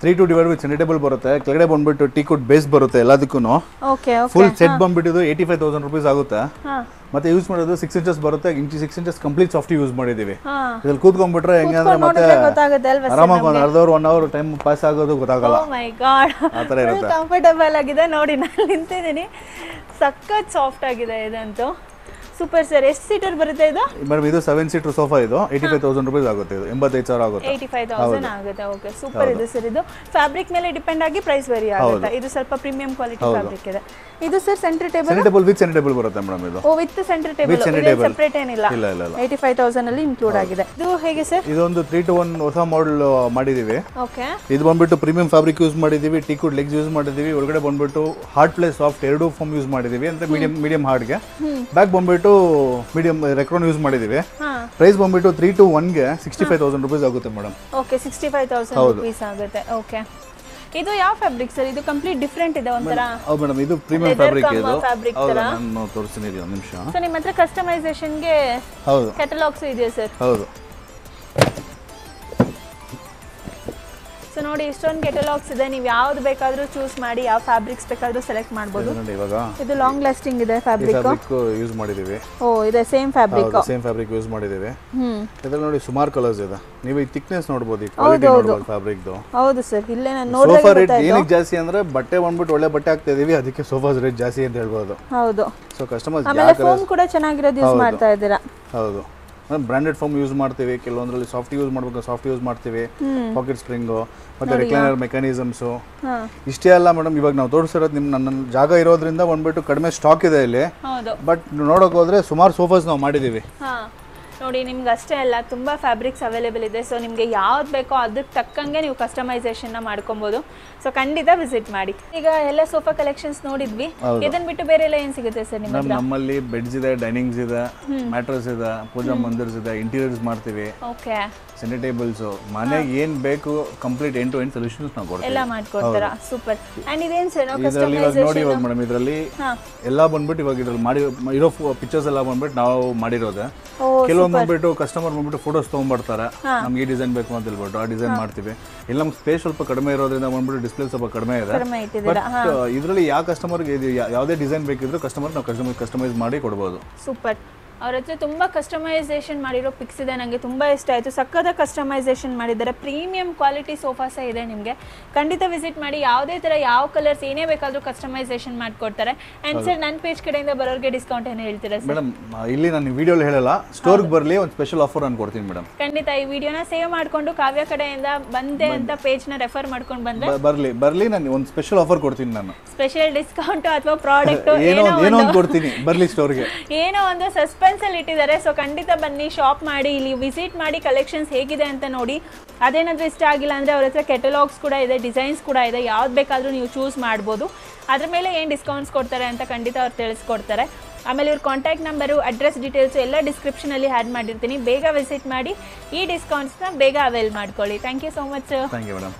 3-2 ಡಿವೈಡರ್ ವಿತ್ ಸೆಂಟರ್ ಟೇಬಲ್ ಬರುತ್ತೆ. ಕೆಳಗಡೆ ಬಂದ್ಬಿಟ್ಟು ಟೀಕ್ ವುಡ್ ಬೇಸ್ ಬರುತ್ತೆ ಎಲ್ಲದಕ್ಕೂ. ಫುಲ್ ಸೆಟ್ ಬಂದ್ಬಿಟ್ಟು 85,000 ರೂಪೀಸ್ ಆಗುತ್ತೆ. ಮತ್ತೆ ಯೂಸ್ ಮಾಡೋದು 6 ಇಂಚಸ್ ಬರುತ್ತೆ. 6 ಇಂಚಸ್ ಕಂಪ್ಲೀಟ್ ಸಾಫ್ಟ್ ಯೂಸ್ ಮಾಡಿದೀವಿ. ಇದ್ರಲ್ಲಿ ಕೂತ್ಕೊಂಡ್ಬಿಟ್ರೆ ಹೆಂಗಂದ್ರೆ ಮತ್ತೆ ಆರಾಮಾಗಿ ಒಂದು ಅರ್ಧ ಅವರ್ 1 ಅವರ್ ಟೈಮ್ ಪಾಸ್ ಆಗೋದು ಗೊತ್ತಾಗಲ್ಲ. ಓ ಮೈ ಗಾಡ್, ಆ ತರ ಇರುತ್ತೆ. ಕಂಫರ್ಟಬಲ್ ಆಗಿದೆ ನೋಡಿ. ನಾನು ನಿಂತಿದ್ದೀನಿ, ಸಖತ್ ಸಾಫ್ಟ್ ಆಗಿದೆ ಇದಂತೂ. Super sir. ಎಷ್ಟು ಸೀಟರ್ ಬರುತ್ತೆ ಇದು? ಮೇಡಮ್ ಇದು 7 ಸೀಟರ್ ಸೋಫಾ ಇದು 85,000 ರೂಪಾಯಿ ಆಗುತ್ತೆ. ಇದು 85,000 ಆಗುತ್ತೆ. 85,000 ಆಗುತ್ತೆ. ಓಕೆ, ಸೂಪರ್ ಇದೆ ಸರ್. ಇದು ಫ್ಯಾಬ್ರಿಕ್ ಮೇಲೆ ಡಿಪೆಂಡ್ ಆಗಿ ಪ್ರೈಸ್ ವೇರಿ ಆಗುತ್ತೆ. ಇದು ಸ್ವಲ್ಪ ಪ್ರೀಮಿಯಂ ಕ್ವಾಲಿಟಿ ಫ್ಯಾಬ್ರಿಕ್ ಇದೆ. ಇದು sir centre table with centre table ಬರುತ್ತೆ ಮೇಡಮ್. ಇದು ವಿತ್ ಸೆಂಟರ್ ಟೇಬಲ್, ಸೆಪರೇಟ್ ಏನಿಲ್ಲ. 85,000 ಅಲ್ಲಿ ಇನ್ಕ್ಲೂಡ್ ಆಗಿದೆ. ಇದು ಹೇಗೆ ಸರ್? ಇದೊಂದು 3-to-1 ಹೊಸ ಮಾಡೆಲ್ ಮಾಡಿದೀವಿ. ಓಕೆ, ಇದು ಬಂದ್ಬಿಟ್ಟು ಪ್ರೀಮಿಯಂ ಫ್ಯಾಬ್ರಿಕ್ ಯೂಸ್ ಮಾಡಿದೀವಿ, ಟೀಕುಡ್ ಲೆಗ್ಸ್ ಯೂಸ್ ಮಾಡಿದೀವಿ. ಒಳಗಡೆ ಬಂದ್ಬಿಟ್ಟು ಹಾರ್ಡ್ ಪ್ಲಸ್ ಸಾಫ್ಟ್ ಎರಡು ಫಾರ್ಮ್ ಯೂಸ್ ಮಾಡಿದೀವಿ. ಅಂದ್ರೆ ಮೀಡಿಯಂ ಹಾರ್ಡ್ಗೆ, ಬ್ಯಾಕ್ ಬಂದ್ಬಿಟ್ಟು ಮೀಡಿಯಂ ರೆಕ್ರೋನ್ ಯೂಸ್ ಮಾಡಿದೀವಿ. ಪ್ರೈಸ್ ಬಂದ್ಬಿಟ್ಟು 3-to-1 ಗೆ 65,000 ರೂಪಾಯಿ ಆಗುತ್ತೆ ಮೇಡಮ್. ಓಕೆ, 65,000 ರೂಪೀಸ್ ಆಗುತ್ತೆ. ಓಕೆ, ಇದು ಯಾವ ಫ್ಯಾಬ್ರಿಕ್ ಸರ್? ಇದು ಕಂಪ್ಲೀಟ್ ಡಿಫರೆಂಟ್ ಇದೆ ಒಂಥರ. ಹೌದು ಮೇಡಮ್, ಇದು ಪ್ರೀಮಿಯಂ ಫ್ಯಾಬ್ರಿಕ್. ಇದು ಹೌದು, ನಾನು ತೋರಿಸ್ತೀನಿ ಒಂದು ನಿಮಿಷ. ಸೊ ನಿಮ್ಮ ಹತ್ರ ಕಸ್ಟಮೈಸೇಷನ್ ಗೆ ಹೌದು ಕ್ಯಾಟಲಾಗ್ಸ್ ಇದೆಯಾ ಸರ್? ಹೌದು. ಸೊ ನೋಡಿ, ಇಷ್ಟೊಂದು ಕ್ಯಾಟಲಾಗ್ಸ್ ಇದೆ. ನೀವು ಯಾವ್ದು ಬೇಕಾದ್ರೂ ಚೂಸ್ ಮಾಡಿ, ಯಾವ ಫ್ಯಾಬ್ರಿಕ್ಸ್ ಬೇಕಾದ್ರೂ ಸೆಲೆಕ್ಟ್ ಮಾಡಬಹುದು. ಇವಾಗ ಇದು ಲಾಂಗ್ ಲಾಸ್ಟಿಂಗ್ ಇದೆ ಫ್ಯಾಬ್ರಿಕ್ ಯೂಸ್ ಮಾಡಿದೀವಿ. ಓ, ಇದೆ same fabric. Same fabric use ಮಾಡಿದೀವಿ. ಇದ್ರಲ್ಲಿ ನೋಡಿ ಸುಮಾರು ಕಲರ್ಸ್ ಇದೆ. ನೀವು ಈ ಥಿಕ್ನೆಸ್ ನೋಡಬಹುದು, ಈ ಕ್ವಾಲಿಟಿ ನೋಡಬಹುದು ಫ್ಯಾಬ್ರಿಕ್ ದು. ಹೌದು ಸರ್, ಇಲ್ಲೇ ನಾನು ನೋಡಿದಾಗ ಸೋಫಾ ರೇಟ್ ಏನಕ್ಕೆ ಜಾಸ್ತಿ ಅಂದ್ರೆ ಬಟ್ಟೆ ಬಂದ್ಬಿಟ್ಟು ಒಳ್ಳೆ ಬಟ್ಟೆ ಹಾಕ್ತಾ ಇದೀವಿ, ಅದಕ್ಕೆ ಸೋಫಾಸ್ ರೇಟ್ ಜಾಸ್ತಿ ಅಂತ ಹೇಳ್ಬೋದು. ಹೌದು. ಸೊ ಕಸ್ಟಮರ್ಸ್ ಆಮೇಲೆ ಫೋಮ್ ಕೂಡ ಚೆನ್ನಾಗಿರೋದು ಯೂಸ್ ಮಾಡ್ತಾ ಇದ್ದೀರಾ. ಹೌದು, ಬ್ರಾಂಡೆಡ್ ಫೋಮ್ ಯೂಸ್ ಮಾಡ್ತೀವಿ. ಕೆಲವೊಂದ್ರಲ್ಲಿ ಸಾಫ್ಟ್ ಯೂಸ್ ಮಾಡ್ಬೇಕು, ಸಾಫ್ಟ್ ಯೂಸ್ ಮಾಡ್ತೀವಿ. ಪಾಕೆಟ್ ಸ್ಪ್ರಿಂಗು ಮತ್ತೆ ರಿಕ್ಲೈನರ್ ಮೆಕ್ಯಾನಿಸಮ್ಸು. ಇಷ್ಟೇ ಅಲ್ಲ ಮೇಡಮ್, ಇವಾಗ ನಾವು ತೋರಿಸಿರೋದು ನನ್ನ ಜಾಗ ಇರೋದ್ರಿಂದ ಬಂದ್ಬಿಟ್ಟು ಕಡಿಮೆ ಸ್ಟಾಕ್ ಇದೆ ಇಲ್ಲಿ. ಬಟ್ ನೋಡೋಕೆ ಹೋದ್ರೆ ಸುಮಾರು ಸೋಫಾಸ್ ನಾವು ಮಾಡಿದೀವಿ. ನೋಡಿ, ನಿಮ್ಗೆ ಅಷ್ಟೇ ಅಲ್ಲ, ತುಂಬ ಫ್ಯಾಬ್ರಿಕ್ಸ್ ಅವೈಲೇಬಲ್ ಇದೆ. ಸೊ ನಿಮಗೆ ಯಾವ್ದು ಬೇಕೋ ಅದಕ್ಕೆ ತಕ್ಕಂಗೆ ನೀವು ಕಸ್ಟಮೈಸೇಷನ್ನ ಮಾಡ್ಕೊಬೋದು. ಸೊ ಖಂಡಿತ ವಿಸಿಟ್ ಮಾಡಿ. ಈಗ ಎಲ್ಲ ಸೋಫಾ ಕಲೆಕ್ಷನ್ಸ್ ನೋಡಿದ್ವಿ, ಇದನ್ನ ಬಿಟ್ಟು ಬೇರೆ ಎಲ್ಲ ಏನು ಸಿಗುತ್ತೆ ಸರ್ ನಿಮಗೆ? ನಮ್ಮಲ್ಲಿ ಬೆಡ್ಸ್ ಇದೆ, ಡೈನಿಂಗ್ಸ್ ಇದೆ, ಮ್ಯಾಟ್ರಸ್ ಇದೆ, ಪೂಜಾ ಮಂದಿರ್ಸ್ ಇದೆ, ಇಂಟೀರಿಯರ್ಸ್ ಮಾಡ್ತೀವಿ. ಓಕೆ, ಸೆಂಟರ್ ಟೇಬಲ್ಸ್, ಮನೆಗೆ ಏನ್ ಬೇಕು complete end to end solutions ನಾವು ಕೊಡ್ತೀವಿ. ಎಲ್ಲ ಮಾಡ್ಕೊಡ್ತೀರಾ? ಸೂಪರ್. ಅಂಡ್ ಇದೇನು ಸರ್ ಇದರಲ್ಲಿ ಇವಾಗ ನೋಡಿ, ಇವಾಗ ಮೇಡಮ್ ಇದರಲ್ಲಿ ಎಲ್ಲ ಬಂದ್ಬಿಟ್ಟು ಇವಾಗ ಇದ್ರಲ್ಲಿ ಮಾಡಿ ಇರೋ ಪಿಕ್ಚರ್ಸ್ ಎಲ್ಲ ಬಂದ್ಬಿಟ್ಟು ನಾವು ಮಾಡಿರೋದೆ. ಕೆಲವೊಂದು ಬಂದ್ಬಿಟ್ಟು ಕಸ್ಟಮರ್ ಬಂದ್ಬಿಟ್ಟು ಫೋಟೋಸ್ ತೊಗೊಂಡ್ಬರ್ತಾರೆ, ನಮ್ಗೆ ಈ ಡಿಸೈನ್ ಬೇಕು ಅಂತ ಹೇಳ್ಬಿಟ್ಟು ಆ ಡಿಸೈನ್ ಮಾಡ್ತೀವಿ. ಇಲ್ಲ ನಮ್ಗೆ ಸ್ಪೇಸ್ ಸ್ವಲ್ಪ ಕಡಿಮೆ ಇರೋದ್ರಿಂದ ಬಂದ್ಬಿಟ್ಟು ಡಿಸ್ಪ್ಲೇ ಸ್ವಲ್ಪ ಕಡಿಮೆ ಇದೆ. ಬಟ್ ಇದರಲ್ಲಿ ಯಾವ ಕಸ್ಟಮರ್ಗೆ ಯಾವುದೇ ಡಿಸೈನ್ ಬೇಕಿದ್ರು ಕಸ್ಟಮರ್ ನಾವು ಕಸ್ಟಮೈಸ್ ಮಾಡಿ ಕೊಡ್ಬೋದು. ಸೂಪರ್. ಅವ್ರ ಹತ್ರ ತುಂಬ ಕಸ್ಟಮೈಸೇಷನ್ ಮಾಡಿರೋ ಪಿಕ್ಸ್ ಇದೆ, ನನಗೆ ತುಂಬ ಇಷ್ಟ ಆಯಿತು. ಸಕ್ಕದ ಕಸ್ಟಮೈಸೇಷನ್ ಮಾಡಿದ್ದಾರೆ, ಪ್ರೀಮಿಯಂ ಕ್ವಾಲಿಟಿ ಸೋಫಾಸೇ ಇದೆ. ನಿಮಗೆ ಖಂಡಿತ ವಿಸಿಟ್ ಮಾಡಿ. ಯಾವುದೇ ಥರ ಯಾವ ಕಲರ್ಸ್ ಏನೇ ಬೇಕಾದರೂ ಕಸ್ಟಮೈಸೇಷನ್ ಮಾಡಿಕೊಡ್ತಾರೆ. ಆ್ಯಂಡ್ ಸರ್, ನನ್ನ ಪೇಜ್ ಕಡೆಯಿಂದ ಬರೋರಿಗೆ ಡಿಸ್ಕೌಂಟ್ ಏನು ಹೇಳ್ತೀರಾ ಸರ್? ಮೇಡಮ್, ಇಲ್ಲಿ ನಾನು ವಿಡಿಯೋಲಿ ಹೇಳಲ್ಲ, ಸ್ಟೋರ್ಗೆ ಬರಲಿ ಒಂದು ಸ್ಪೆಷಲ್ ಆಫರ್ ನಾನು ಕೊಡ್ತೀನಿ ಮೇಡಮ್. ಖಂಡಿತ ಈ ವಿಡಿಯೋನ ಸೇವ್ ಮಾಡಿಕೊಂಡು ಕಾವ್ಯ ಕಡೆಯಿಂದ ಬಂದೆ ಅಂತ ಪೇಜ್ನ ರೆಫರ್ ಮಾಡ್ಕೊಂಡು ಬಂದರೆ ಬರಲಿ ನಾನು ಒಂದು ಸ್ಪೆಷಲ್ ಆಫರ್ ಕೊಡ್ತೀನಿ. ನಾನು ಸ್ಪೆಷಲ್ ಡಿಸ್ಕೌಂಟ್ ಅಥವಾ ಪ್ರಾಡಕ್ಟ್ ಏನೋ ಒಂದು ಕೊಡ್ತೀನಿ, ಬರಲಿ ಸ್ಟೋರ್ಗೆ. ಏನೋ ಒಂದು ಸಸ್ಪೆನ್ಸ್ ಅಲ್ಲಿ ಇಟ್ಟಿದ್ದಾರೆ. ಸೊ ಖಂಡಿತ ಬನ್ನಿ, ಶಾಪ್ ಮಾಡಿ, ಇಲ್ಲಿ ವಿಸಿಟ್ ಮಾಡಿ, ಕಲೆಕ್ಷನ್ಸ್ ಹೇಗಿದೆ ಅಂತ ನೋಡಿ. ಅದೇನಾದ್ರೂ ಇಷ್ಟ ಆಗಿಲ್ಲ ಅಂದ್ರೆ ಅವ್ರ ಹತ್ರ ಕೆಟಲಾಗ್ಸ್ ಕೂಡ ಇದೆ, ಡಿಸೈನ್ಸ್ ಕೂಡ ಇದೆ, ಯಾವ್ದು ಬೇಕಾದ್ರೂ ನೀವು ಚೂಸ್ ಮಾಡ್ಬೋದು. ಅದ್ರ ಮೇಲೆ ಏನು ಡಿಸ್ಕೌಂಟ್ಸ್ ಕೊಡ್ತಾರೆ ಅಂತ ಖಂಡಿತ ಅವ್ರು ತಿಳಿಸ್ಕೊಡ್ತಾರೆ. ಆಮೇಲೆ ಇವ್ರ ಕಾಂಟ್ಯಾಕ್ಟ್ ನಂಬರು, ಅಡ್ರೆಸ್ ಡೀಟೇಲ್ಸು ಎಲ್ಲ ಡಿಸ್ಕ್ರಿಪ್ಷನಲ್ಲಿ ಆ್ಯಡ್ ಮಾಡಿರ್ತೀನಿ. ಬೇಗ ವಿಸಿಟ್ ಮಾಡಿ, ಈ ಡಿಸ್ಕೌಂಟ್ಸ್ನ ಬೇಗ ಅವೈಲ್ ಮಾಡ್ಕೊಳ್ಳಿ. Thank you so much sir. Thank you madam.